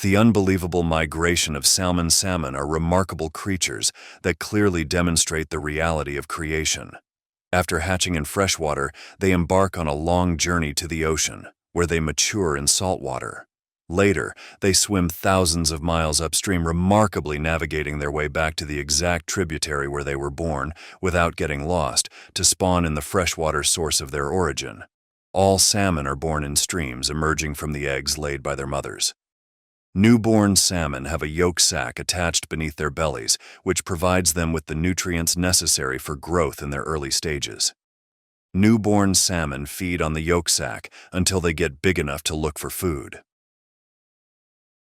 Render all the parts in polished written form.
The unbelievable migration of salmon are remarkable creatures that clearly demonstrate the reality of creation. After hatching in freshwater, they embark on a long journey to the ocean, where they mature in saltwater. Later, they swim thousands of miles upstream, remarkably navigating their way back to the exact tributary where they were born, without getting lost, to spawn in the freshwater source of their origin. All salmon are born in streams, emerging from the eggs laid by their mothers. Newborn salmon have a yolk sac attached beneath their bellies, which provides them with the nutrients necessary for growth in their early stages. Newborn salmon feed on the yolk sac until they get big enough to look for food.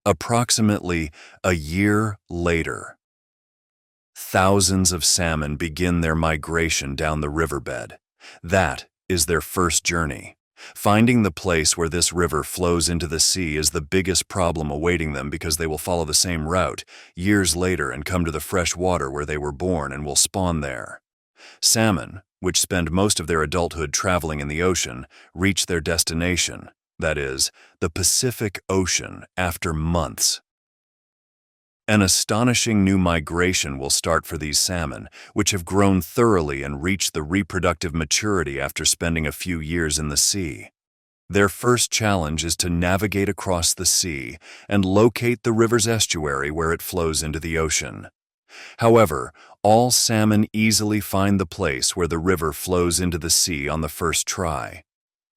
Approximately a year later, thousands of salmon begin their migration down the riverbed. That is their first journey. Finding the place where this river flows into the sea is the biggest problem awaiting them, because they will follow the same route years later and come to the fresh water where they were born and will spawn there. Salmon, which spend most of their adulthood traveling in the ocean, reach their destination, that is, the Pacific Ocean, after months. An astonishing new migration will start for these salmon, which have grown thoroughly and reached the reproductive maturity after spending a few years in the sea. Their first challenge is to navigate across the sea and locate the river's estuary where it flows into the ocean. However, all salmon easily find the place where the river flows into the sea on the first try.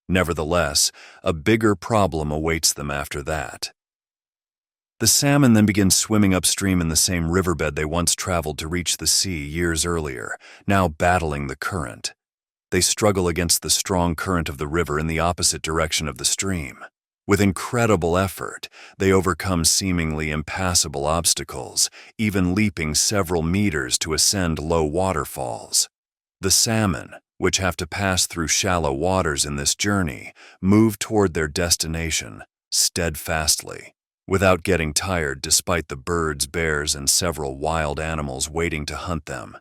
Nevertheless, a bigger problem awaits them after that. The salmon then begin swimming upstream in the same riverbed they once traveled to reach the sea years earlier, now battling the current. They struggle against the strong current of the river in the opposite direction of the stream. With incredible effort, they overcome seemingly impassable obstacles, even leaping several meters to ascend low waterfalls. The salmon, which have to pass through shallow waters in this journey, move toward their destination steadfastly, without getting tired despite the birds, bears, and several wild animals waiting to hunt them.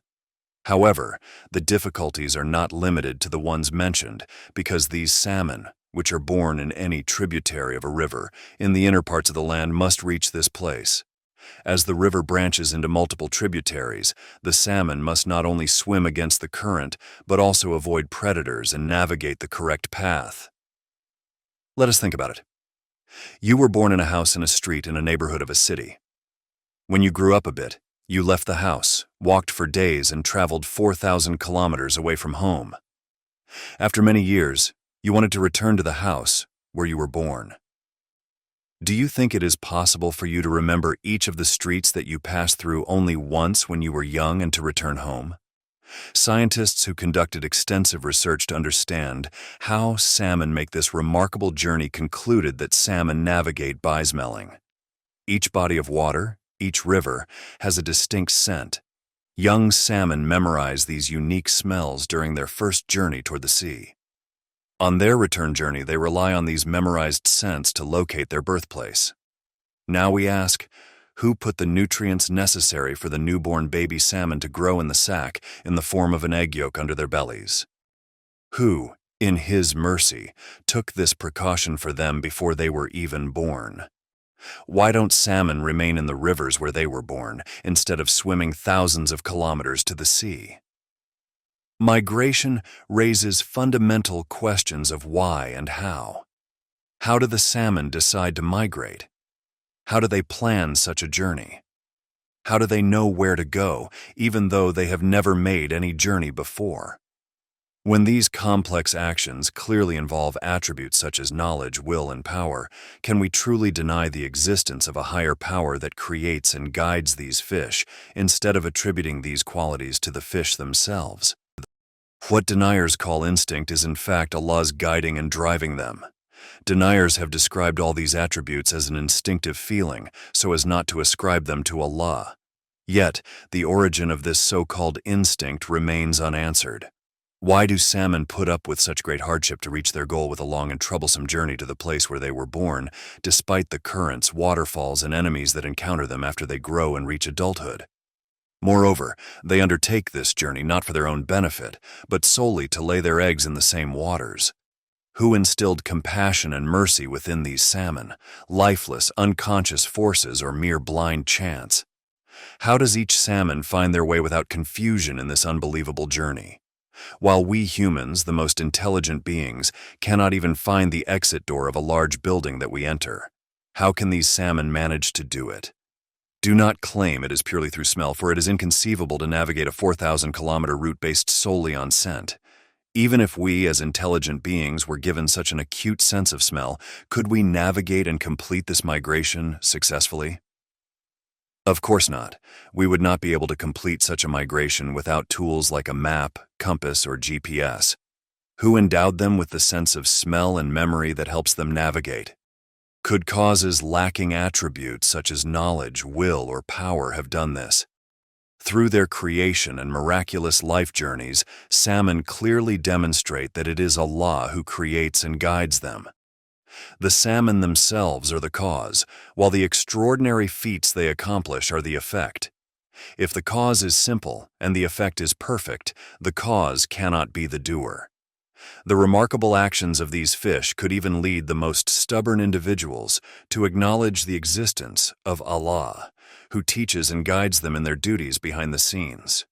However, the difficulties are not limited to the ones mentioned, because these salmon, which are born in any tributary of a river in the inner parts of the land, must reach this place. As the river branches into multiple tributaries, the salmon must not only swim against the current, but also avoid predators and navigate the correct path. Let us think about it. You were born in a house in a street in a neighborhood of a city. When you grew up a bit, you left the house, walked for days, and traveled 4,000 kilometers away from home. After many years, you wanted to return to the house where you were born. Do you think it is possible for you to remember each of the streets that you passed through only once when you were young and to return home? Scientists who conducted extensive research to understand how salmon make this remarkable journey concluded that salmon navigate by smelling. Each body of water, each river, has a distinct scent. Young salmon memorize these unique smells during their first journey toward the sea. On their return journey, they rely on these memorized scents to locate their birthplace. Now we ask, who put the nutrients necessary for the newborn baby salmon to grow in the sac in the form of an egg yolk under their bellies? Who, in His mercy, took this precaution for them before they were even born? Why don't salmon remain in the rivers where they were born, instead of swimming thousands of kilometers to the sea? Migration raises fundamental questions of why and how. How do the salmon decide to migrate? How do they plan such a journey? How do they know where to go, even though they have never made any journey before? When these complex actions clearly involve attributes such as knowledge, will, and power, can we truly deny the existence of a higher power that creates and guides these fish, instead of attributing these qualities to the fish themselves? What deniers call instinct is in fact Allah's guiding and driving them. Deniers have described all these attributes as an instinctive feeling, so as not to ascribe them to Allah. Yet, the origin of this so-called instinct remains unanswered. Why do salmon put up with such great hardship to reach their goal with a long and troublesome journey to the place where they were born, despite the currents, waterfalls, and enemies that encounter them after they grow and reach adulthood? Moreover, they undertake this journey not for their own benefit, but solely to lay their eggs in the same waters. Who instilled compassion and mercy within these salmon, lifeless, unconscious forces or mere blind chance? How does each salmon find their way without confusion in this unbelievable journey? While we humans, the most intelligent beings, cannot even find the exit door of a large building that we enter, how can these salmon manage to do it? Do not claim it is purely through smell, for it is inconceivable to navigate a 4,000-kilometer route based solely on scent. Even if we, as intelligent beings, were given such an acute sense of smell, could we navigate and complete this migration successfully? Of course not. We would not be able to complete such a migration without tools like a map, compass, or GPS. Who endowed them with the sense of smell and memory that helps them navigate? Could causes lacking attributes such as knowledge, will, or power have done this? Through their creation and miraculous life journeys, salmon clearly demonstrate that it is Allah who creates and guides them. The salmon themselves are the cause, while the extraordinary feats they accomplish are the effect. If the cause is simple and the effect is perfect, the cause cannot be the doer. The remarkable actions of these fish could even lead the most stubborn individuals to acknowledge the existence of Allah, who teaches and guides them in their duties behind the scenes.